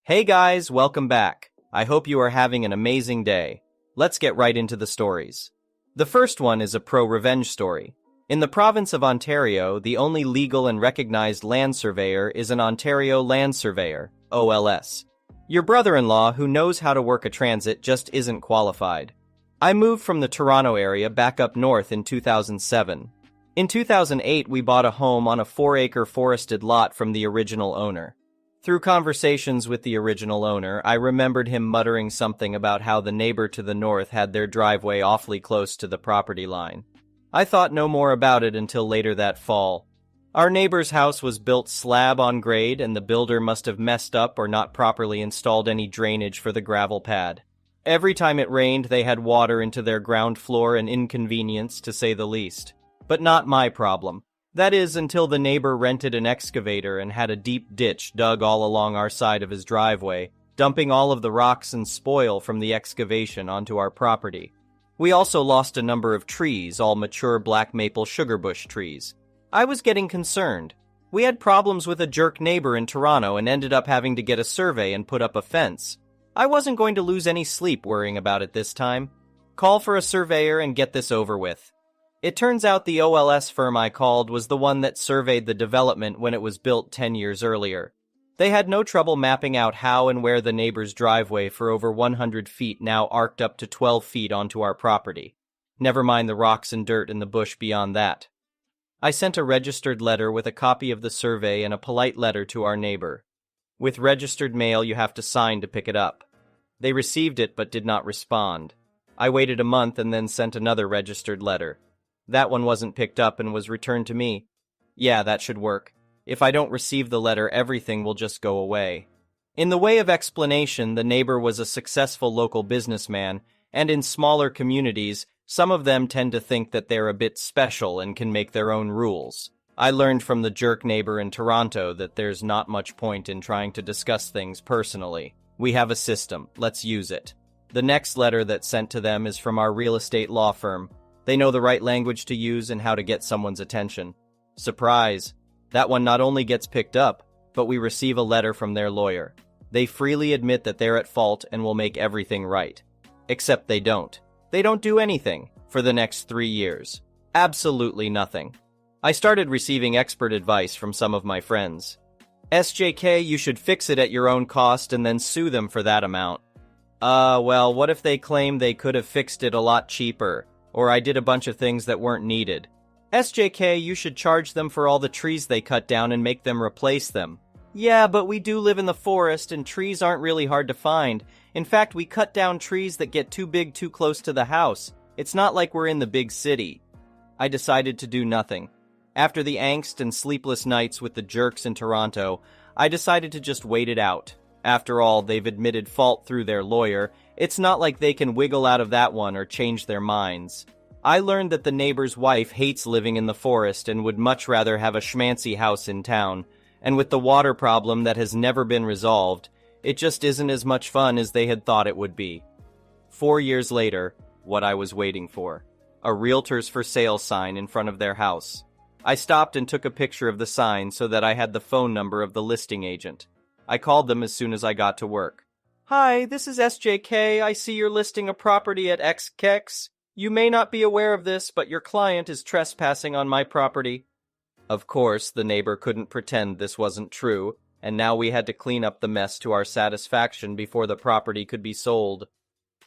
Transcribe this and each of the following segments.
Hey guys, welcome back. I hope you are having an amazing day. Let's get right into the stories. The first one is a pro-revenge story. In the province of Ontario, the only legal and recognized land surveyor is an Ontario Land Surveyor, OLS. Your brother-in-law, who knows how to work a transit, just isn't qualified. I moved from the Toronto area back up north in 2007. In 2008, we bought a home on a 4-acre forested lot from the original owner. Through conversations with the original owner, I remembered him muttering something about how the neighbor to the north had their driveway awfully close to the property line. I thought no more about it until later that fall. Our neighbor's house was built slab on grade, and the builder must have messed up or not properly installed any drainage for the gravel pad. Every time it rained, they had water into their ground floor, an inconvenience to say the least. But not my problem. That is, until the neighbor rented an excavator and had a deep ditch dug all along our side of his driveway, dumping all of the rocks and spoil from the excavation onto our property. We also lost a number of trees, all mature black maple sugarbush trees. I was getting concerned. We had problems with a jerk neighbor in Toronto and ended up having to get a survey and put up a fence. I wasn't going to lose any sleep worrying about it this time. Call for a surveyor and get this over with. It turns out the OLS firm I called was the one that surveyed the development when it was built 10 years earlier. They had no trouble mapping out how and where the neighbor's driveway for over 100 feet now arced up to 12 feet onto our property. Never mind the rocks and dirt in the bush beyond that. I sent a registered letter with a copy of the survey and a polite letter to our neighbor. With registered mail, you have to sign to pick it up. They received it but did not respond. I waited a month and then sent another registered letter. That one wasn't picked up and was returned to me. Yeah, that should work. If I don't receive the letter, everything will just go away. In the way of explanation, the neighbor was a successful local businessman, and in smaller communities, some of them tend to think that they're a bit special and can make their own rules. I learned from the jerk neighbor in Toronto that there's not much point in trying to discuss things personally. We have a system. Let's use it. The next letter that's sent to them is from our real estate law firm. They know the right language to use and how to get someone's attention. Surprise! That one not only gets picked up, but we receive a letter from their lawyer. They freely admit that they're at fault and will make everything right. Except they don't. They don't do anything for the next 3 years. Absolutely nothing. I started receiving expert advice from some of my friends. SJK, you should fix it at your own cost and then sue them for that amount. Well, what if they claim they could have fixed it a lot cheaper? Or I did a bunch of things that weren't needed. SJK, you should charge them for all the trees they cut down and make them replace them. Yeah, but we do live in the forest and trees aren't really hard to find. In fact, we cut down trees that get too big too close to the house. It's not like we're in the big city. I decided to do nothing. After the angst and sleepless nights with the jerks in Toronto, I decided to just wait it out. After all, they've admitted fault through their lawyer. It's not like they can wiggle out of that one or change their minds. I learned that the neighbor's wife hates living in the forest and would much rather have a schmancy house in town. And with the water problem that has never been resolved, it just isn't as much fun as they had thought it would be. 4 years later, what I was waiting for. A realtors for sale sign in front of their house. I stopped and took a picture of the sign so that I had the phone number of the listing agent. I called them as soon as I got to work. Hi, this is SJK. I see you're listing a property at XKEX. You may not be aware of this, but your client is trespassing on my property. Of course, the neighbor couldn't pretend this wasn't true, and now we had to clean up the mess to our satisfaction before the property could be sold.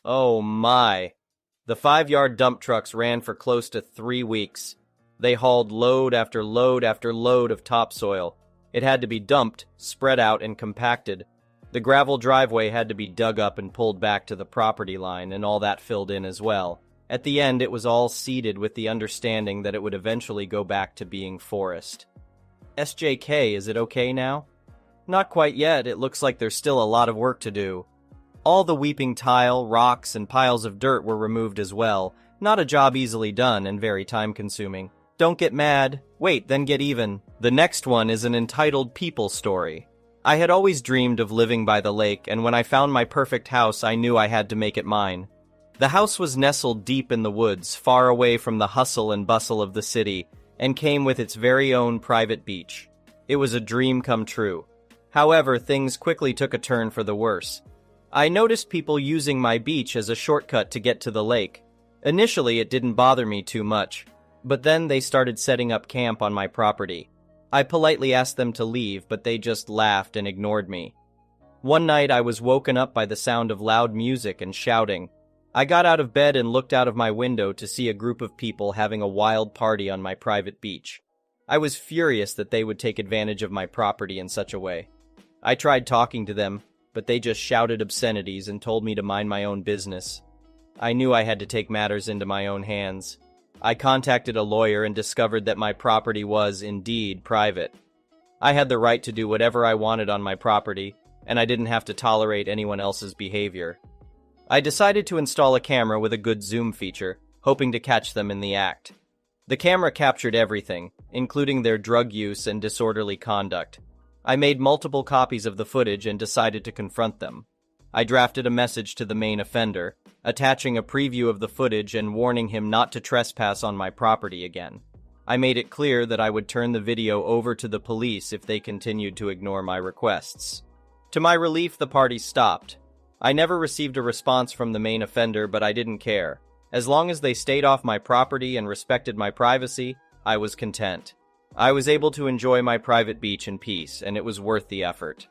Oh my! The 5-yard dump trucks ran for close to 3 weeks. They hauled load after load after load of topsoil. It had to be dumped, spread out, and compacted. The gravel driveway had to be dug up and pulled back to the property line, and all that filled in as well. At the end, it was all seeded with the understanding that it would eventually go back to being forest. SJK, is it okay now? Not quite yet. It looks like there's still a lot of work to do. All the weeping tile, rocks, and piles of dirt were removed as well. Not a job easily done and very time-consuming. Don't get mad. Wait, then get even. The next one is an entitled people story. I had always dreamed of living by the lake, and when I found my perfect house, I knew I had to make it mine. The house was nestled deep in the woods, far away from the hustle and bustle of the city, and came with its very own private beach. It was a dream come true. However, things quickly took a turn for the worse. I noticed people using my beach as a shortcut to get to the lake. Initially, it didn't bother me too much, but then they started setting up camp on my property. I politely asked them to leave, but they just laughed and ignored me. One night, I was woken up by the sound of loud music and shouting. I got out of bed and looked out of my window to see a group of people having a wild party on my private beach. I was furious that they would take advantage of my property in such a way. I tried talking to them, but they just shouted obscenities and told me to mind my own business. I knew I had to take matters into my own hands. I contacted a lawyer and discovered that my property was, indeed, private. I had the right to do whatever I wanted on my property, and I didn't have to tolerate anyone else's behavior. I decided to install a camera with a good zoom feature, hoping to catch them in the act. The camera captured everything, including their drug use and disorderly conduct. I made multiple copies of the footage and decided to confront them. I drafted a message to the main offender, attaching a preview of the footage and warning him not to trespass on my property again. I made it clear that I would turn the video over to the police if they continued to ignore my requests. To my relief, the party stopped. I never received a response from the main offender, but I didn't care. As long as they stayed off my property and respected my privacy, I was content. I was able to enjoy my private beach in peace, and it was worth the effort.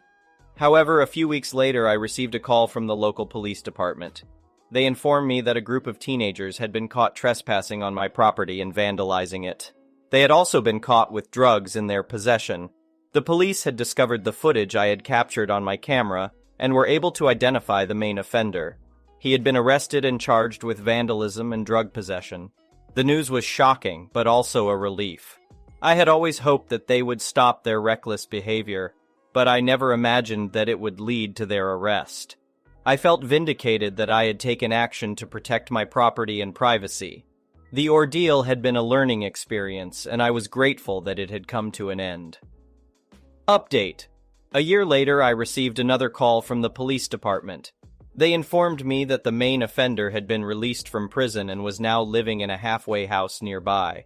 However, a few weeks later, I received a call from the local police department. They informed me that a group of teenagers had been caught trespassing on my property and vandalizing it. They had also been caught with drugs in their possession. The police had discovered the footage I had captured on my camera and were able to identify the main offender. He had been arrested and charged with vandalism and drug possession. The news was shocking, but also a relief. I had always hoped that they would stop their reckless behavior, but I never imagined that it would lead to their arrest. I felt vindicated that I had taken action to protect my property and privacy. The ordeal had been a learning experience, and I was grateful that it had come to an end. Update. A year later, I received another call from the police department. They informed me that the main offender had been released from prison and was now living in a halfway house nearby.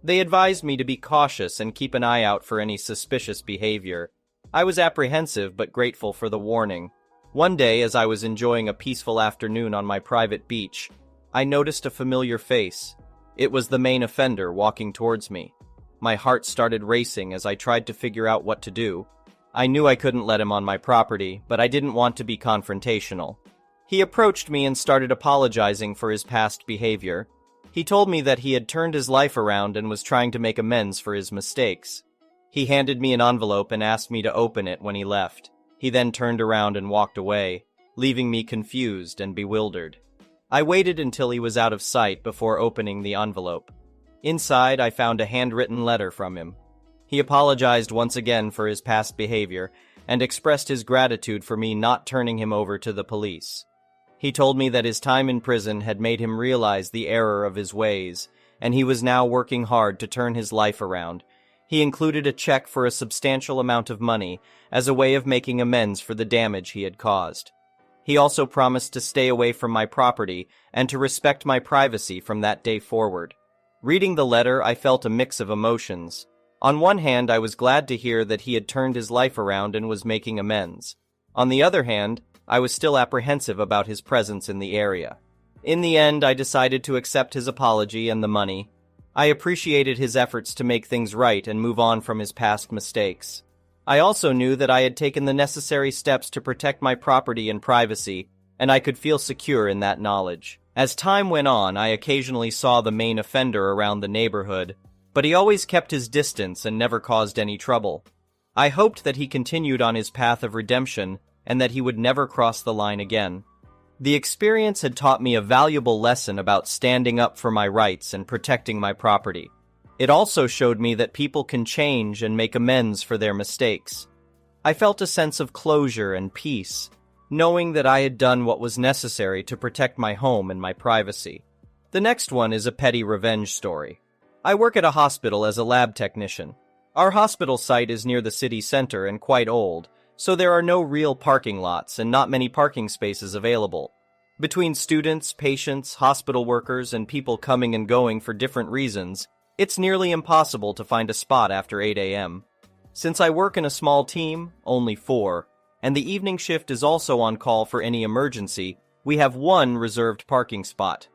They advised me to be cautious and keep an eye out for any suspicious behavior. I was apprehensive but grateful for the warning. One day, as I was enjoying a peaceful afternoon on my private beach, I noticed a familiar face. It was the main offender walking towards me. My heart started racing as I tried to figure out what to do. I knew I couldn't let him on my property, but I didn't want to be confrontational. He approached me and started apologizing for his past behavior. He told me that he had turned his life around and was trying to make amends for his mistakes. He handed me an envelope and asked me to open it when he left. He then turned around and walked away, leaving me confused and bewildered. I waited until he was out of sight before opening the envelope. Inside, I found a handwritten letter from him. He apologized once again for his past behavior and expressed his gratitude for me not turning him over to the police. He told me that his time in prison had made him realize the error of his ways, and he was now working hard to turn his life around. He included a check for a substantial amount of money as a way of making amends for the damage he had caused. He also promised to stay away from my property and to respect my privacy from that day forward. Reading the letter, I felt a mix of emotions. On one hand, I was glad to hear that he had turned his life around and was making amends. On the other hand, I was still apprehensive about his presence in the area. In the end, I decided to accept his apology and the money. I appreciated his efforts to make things right and move on from his past mistakes. I also knew that I had taken the necessary steps to protect my property and privacy, and I could feel secure in that knowledge. As time went on, I occasionally saw the main offender around the neighborhood, but he always kept his distance and never caused any trouble. I hoped that he continued on his path of redemption and that he would never cross the line again. The experience had taught me a valuable lesson about standing up for my rights and protecting my property. It also showed me that people can change and make amends for their mistakes. I felt a sense of closure and peace, knowing that I had done what was necessary to protect my home and my privacy. The next one is a petty revenge story. I work at a hospital as a lab technician. Our hospital site is near the city center and quite old, so there are no real parking lots and not many parking spaces available. Between students, patients, hospital workers, and people coming and going for different reasons, it's nearly impossible to find a spot after 8 a.m. Since I work in a small team, only 4, and the evening shift is also on call for any emergency, we have one reserved parking spot.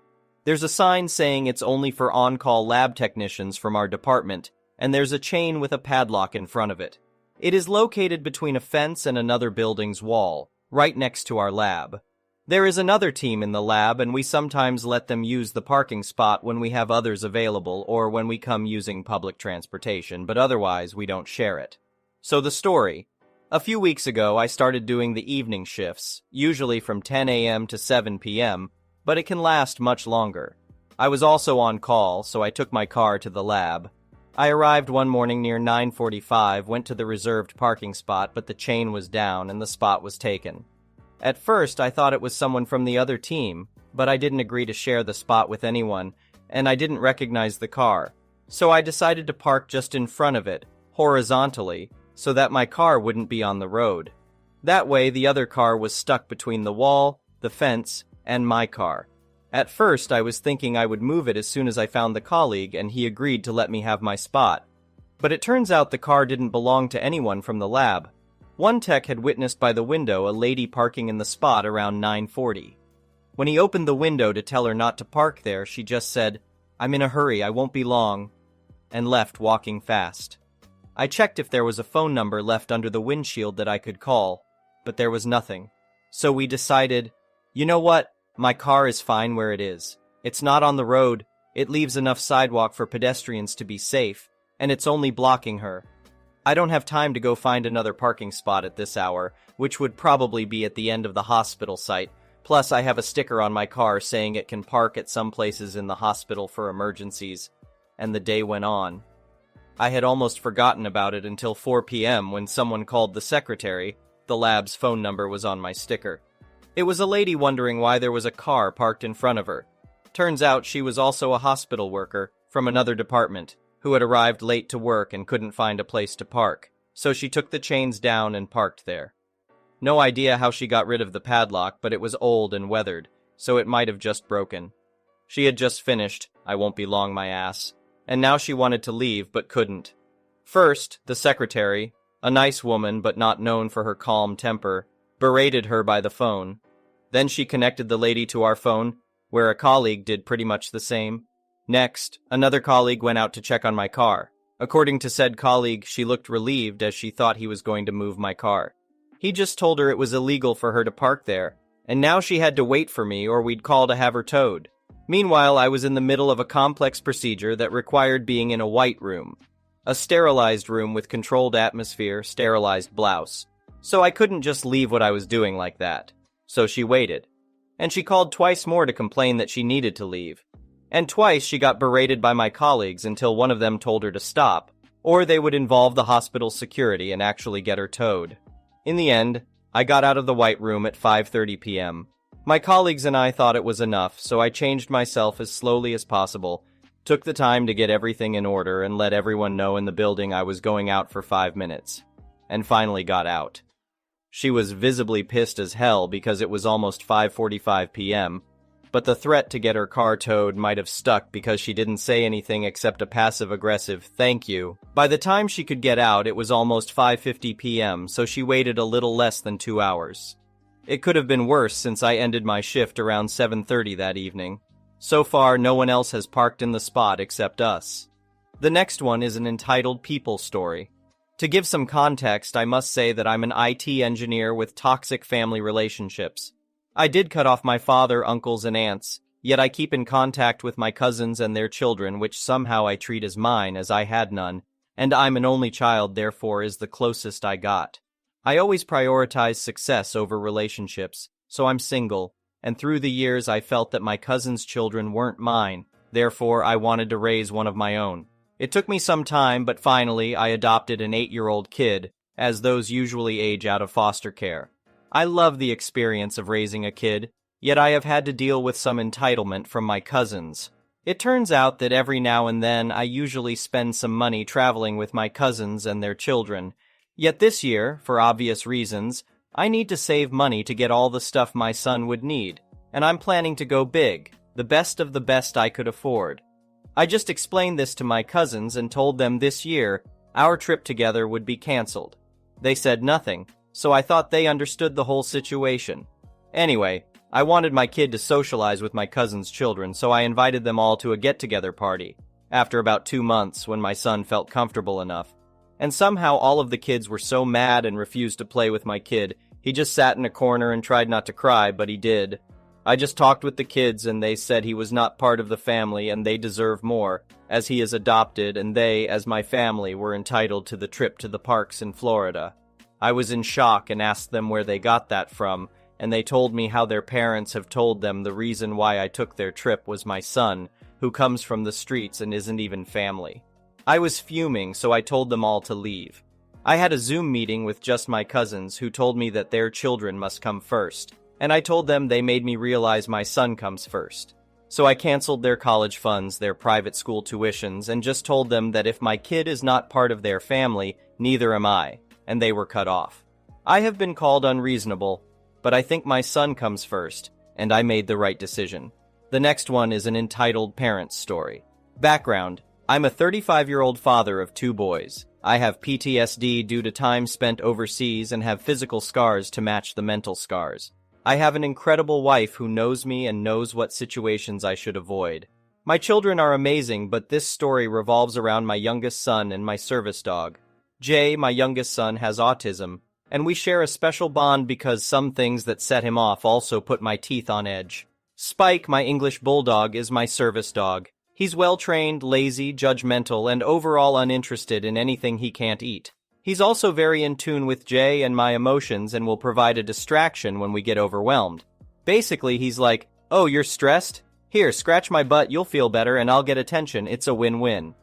There's a sign saying it's only for on-call lab technicians from our department, and there's a chain with a padlock in front of it. It is located between a fence and another building's wall, right next to our lab. There is another team in the lab, and we sometimes let them use the parking spot when we have others available or when we come using public transportation, but otherwise we don't share it. So the story. A few weeks ago, I started doing the evening shifts, usually from 10 a.m. to 7 p.m., but it can last much longer. I was also on call, so I took my car to the lab. I arrived one morning near 9:45, went to the reserved parking spot, but the chain was down and the spot was taken. At first, I thought it was someone from the other team, but I didn't agree to share the spot with anyone, and I didn't recognize the car. So I decided to park just in front of it, horizontally, so that my car wouldn't be on the road. That way, the other car was stuck between the wall, the fence, and my car. At first, I was thinking I would move it as soon as I found the colleague, and he agreed to let me have my spot. But it turns out the car didn't belong to anyone from the lab. One tech had witnessed by the window a lady parking in the spot around 9:40. When he opened the window to tell her not to park there, she just said, "I'm in a hurry, I won't be long," and left walking fast. I checked if there was a phone number left under the windshield that I could call, but there was nothing. So we decided, you know what? My car is fine where it is. It's not on the road, it leaves enough sidewalk for pedestrians to be safe, and it's only blocking her. I don't have time to go find another parking spot at this hour, which would probably be at the end of the hospital site. Plus, I have a sticker on my car saying it can park at some places in the hospital for emergencies. And the day went on. I had almost forgotten about it until 4 p.m. when someone called the secretary. The lab's phone number was on my sticker. It was a lady wondering why there was a car parked in front of her. Turns out she was also a hospital worker from another department who had arrived late to work and couldn't find a place to park, so she took the chains down and parked there. No idea how she got rid of the padlock, but it was old and weathered, so it might have just broken. She had just finished, I won't be long my ass, and now she wanted to leave but couldn't. First, the secretary, a nice woman but not known for her calm temper, berated her by the phone. Then she connected the lady to our phone, where a colleague did pretty much the same. Next, another colleague went out to check on my car. According to said colleague, she looked relieved as she thought he was going to move my car. He just told her it was illegal for her to park there, and now she had to wait for me or we'd call to have her towed. Meanwhile, I was in the middle of a complex procedure that required being in a white room, a sterilized room with controlled atmosphere, sterilized blouse. So I couldn't just leave what I was doing like that. So she waited. And she called twice more to complain that she needed to leave. And twice she got berated by my colleagues until one of them told her to stop, or they would involve the hospital security and actually get her towed. In the end, I got out of the white room at 5:30 p.m. My colleagues and I thought it was enough, so I changed myself as slowly as possible, took the time to get everything in order and let everyone know in the building I was going out for 5 minutes, and finally got out. She was visibly pissed as hell because it was almost 5:45 p.m., but the threat to get her car towed might have stuck because she didn't say anything except a passive-aggressive "thank you." By the time she could get out, it was almost 5:50 p.m., so she waited a little less than 2 hours. It could have been worse since I ended my shift around 7:30 that evening. So far, no one else has parked in the spot except us. The next one is an entitled People story. To give some context, I must say that I'm an IT engineer with toxic family relationships. I did cut off my father, uncles, and aunts, yet I keep in contact with my cousins and their children, which somehow I treat as mine, as I had none, and I'm an only child, therefore is the closest I got. I always prioritize success over relationships, so I'm single, and through the years I felt that my cousins' children weren't mine, therefore I wanted to raise one of my own. It took me some time, but finally I adopted an 8-year-old kid, as those usually age out of foster care. I love the experience of raising a kid, yet I have had to deal with some entitlement from my cousins. It turns out that every now and then I usually spend some money traveling with my cousins and their children. Yet this year, for obvious reasons, I need to save money to get all the stuff my son would need, and I'm planning to go big, the best of the best I could afford. I just explained this to my cousins and told them this year our trip together would be canceled. They said nothing, so I thought they understood the whole situation. Anyway, I wanted my kid to socialize with my cousin's children, so I invited them all to a get-together party, after about 2 months when my son felt comfortable enough. And somehow all of the kids were so mad and refused to play with my kid. He just sat in a corner and tried not to cry, but he did. I just talked with the kids and they said he was not part of the family and they deserve more, as he is adopted and they, as my family, were entitled to the trip to the parks in Florida. I was in shock and asked them where they got that from, and they told me how their parents have told them the reason why I took their trip was my son, who comes from the streets and isn't even family. I was fuming, so I told them all to leave. I had a Zoom meeting with just my cousins who told me that their children must come first, and I told them they made me realize my son comes first. So I canceled their college funds, their private school tuitions, and just told them that if my kid is not part of their family, neither am I, and they were cut off. I have been called unreasonable, but I think my son comes first, and I made the right decision. The next one is an entitled parent's story. Background: I'm a 35-year-old father of 2 boys. I have PTSD due to time spent overseas and have physical scars to match the mental scars. I have an incredible wife who knows me and knows what situations I should avoid. My children are amazing, but this story revolves around my youngest son and my service dog. Jay, my youngest son, has autism, and we share a special bond because some things that set him off also put my teeth on edge. Spike, my English bulldog, is my service dog. He's well-trained, lazy, judgmental, and overall uninterested in anything he can't eat. He's also very in tune with Jay and my emotions and will provide a distraction when we get overwhelmed. Basically, he's like, "Oh, you're stressed? Here, scratch my butt, you'll feel better, and I'll get attention. It's a win-win."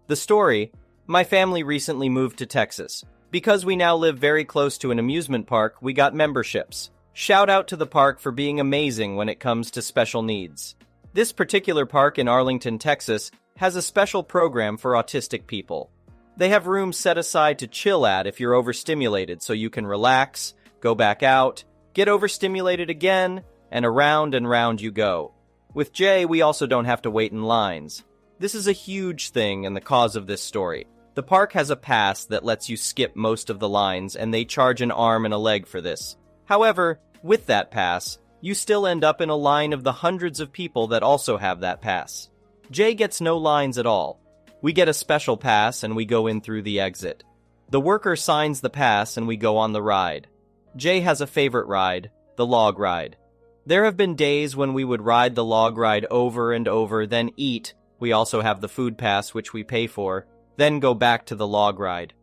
The story: my family recently moved to Texas. Because we now live very close to an amusement park, we got memberships. Shout out to the park for being amazing when it comes to special needs. This particular park in Arlington, Texas, has a special program for autistic people. They have rooms set aside to chill at if you're overstimulated, so you can relax, go back out, get overstimulated again, and round you go. With Jay, we also don't have to wait in lines. This is a huge thing and the cause of this story. The park has a pass that lets you skip most of the lines, and they charge an arm and a leg for this. However, with that pass, you still end up in a line of the hundreds of people that also have that pass. Jay gets no lines at all. We get a special pass and we go in through the exit. The worker signs the pass and we go on the ride. Jay has a favorite ride, the log ride. There have been days when we would ride the log ride over and over, then eat. We also have the food pass, which we pay for, then go back to the log ride.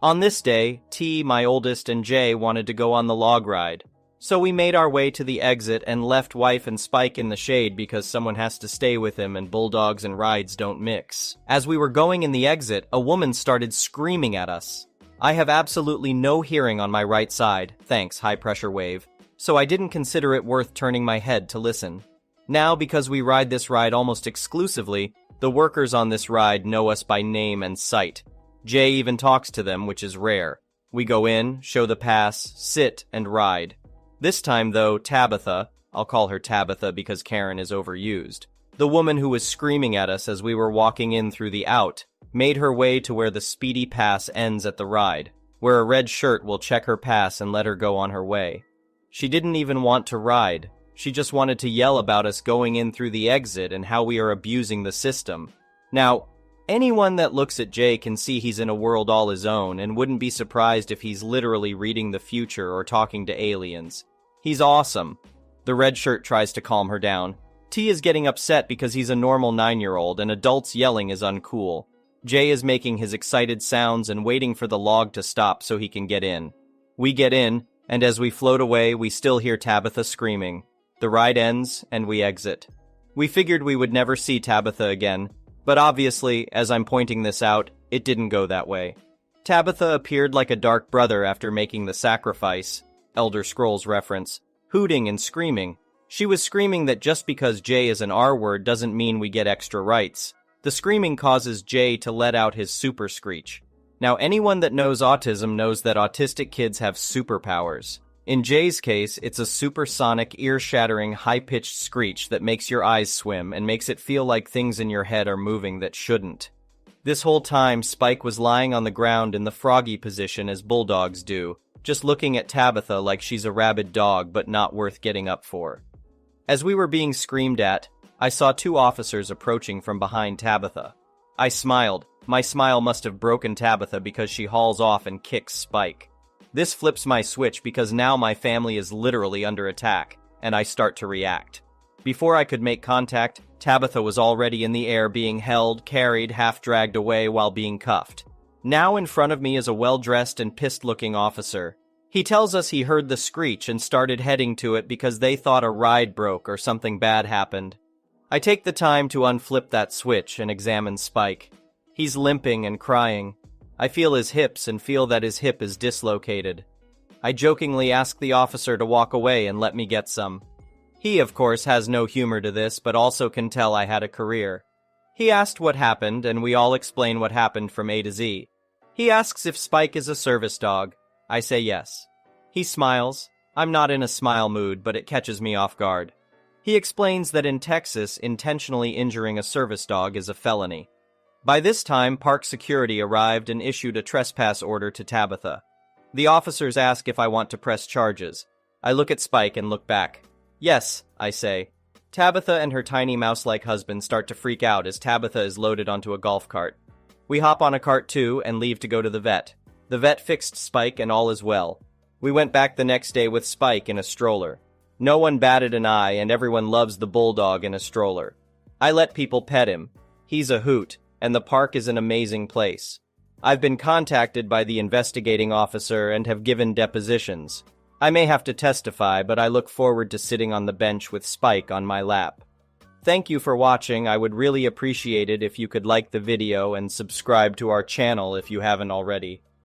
On this day, T, my oldest, and Jay wanted to go on the log ride. So we made our way to the exit and left wife and Spike in the shade because someone has to stay with him and bulldogs and rides don't mix. As we were going in the exit, a woman started screaming at us. I have absolutely no hearing on my right side, thanks high pressure wave, so I didn't consider it worth turning my head to listen. Now, because we ride this ride almost exclusively, the workers on this ride know us by name and sight. Jay even talks to them, which is rare. We go in, show the pass, sit, and ride. This time, though, Tabitha, I'll call her Tabitha because Karen is overused, the woman who was screaming at us as we were walking in through the out, made her way to where the speedy pass ends at the ride, where a red shirt will check her pass and let her go on her way. She didn't even want to ride. She just wanted to yell about us going in through the exit and how we are abusing the system. Now, anyone that looks at Jay can see he's in a world all his own and wouldn't be surprised if he's literally reading the future or talking to aliens. He's awesome. The red shirt tries to calm her down. T is getting upset because he's a normal 9-year-old and adults yelling is uncool. Jay is making his excited sounds and waiting for the log to stop so he can get in. We get in, and as we float away, we still hear Tabitha screaming. The ride ends, and we exit. We figured we would never see Tabitha again, but obviously, as I'm pointing this out, it didn't go that way. Tabitha appeared like a dark brother after making the sacrifice, Elder Scrolls reference, hooting and screaming. She was screaming that just because Jay is an R-word doesn't mean we get extra rights. The screaming causes Jay to let out his super screech. Now, anyone that knows autism knows that autistic kids have superpowers. In Jay's case, it's a supersonic, ear-shattering, high-pitched screech that makes your eyes swim and makes it feel like things in your head are moving that shouldn't. This whole time, Spike was lying on the ground in the froggy position as bulldogs do, just looking at Tabitha like she's a rabid dog but not worth getting up for. As we were being screamed at, I saw two officers approaching from behind Tabitha. I smiled. My smile must have broken Tabitha because she hauls off and kicks Spike. This flips my switch because now my family is literally under attack, and I start to react. Before I could make contact, Tabitha was already in the air being held, carried, half-dragged away while being cuffed. Now in front of me is a well-dressed and pissed-looking officer. He tells us he heard the screech and started heading to it because they thought a ride broke or something bad happened. I take the time to unflip that switch and examine Spike. He's limping and crying. I feel his hips and feel that his hip is dislocated. I jokingly ask the officer to walk away and let me get some. He, of course, has no humor to this, but also can tell I had a career. He asked what happened, and we all explain what happened from A to Z. He asks if Spike is a service dog. I say yes. He smiles. I'm not in a smile mood, but it catches me off guard. He explains that in Texas, intentionally injuring a service dog is a felony. By this time, park security arrived and issued a trespass order to Tabitha. The officers ask if I want to press charges. I look at Spike and look back. Yes, I say. Tabitha and her tiny mouse-like husband start to freak out as Tabitha is loaded onto a golf cart. We hop on a cart too and leave to go to the vet. The vet fixed Spike and all is well. We went back the next day with Spike in a stroller. No one batted an eye and everyone loves the bulldog in a stroller. I let people pet him. He's a hoot, and the park is an amazing place. I've been contacted by the investigating officer and have given depositions. I may have to testify, but I look forward to sitting on the bench with Spike on my lap. Thank you for watching. I would really appreciate it if you could like the video and subscribe to our channel if you haven't already.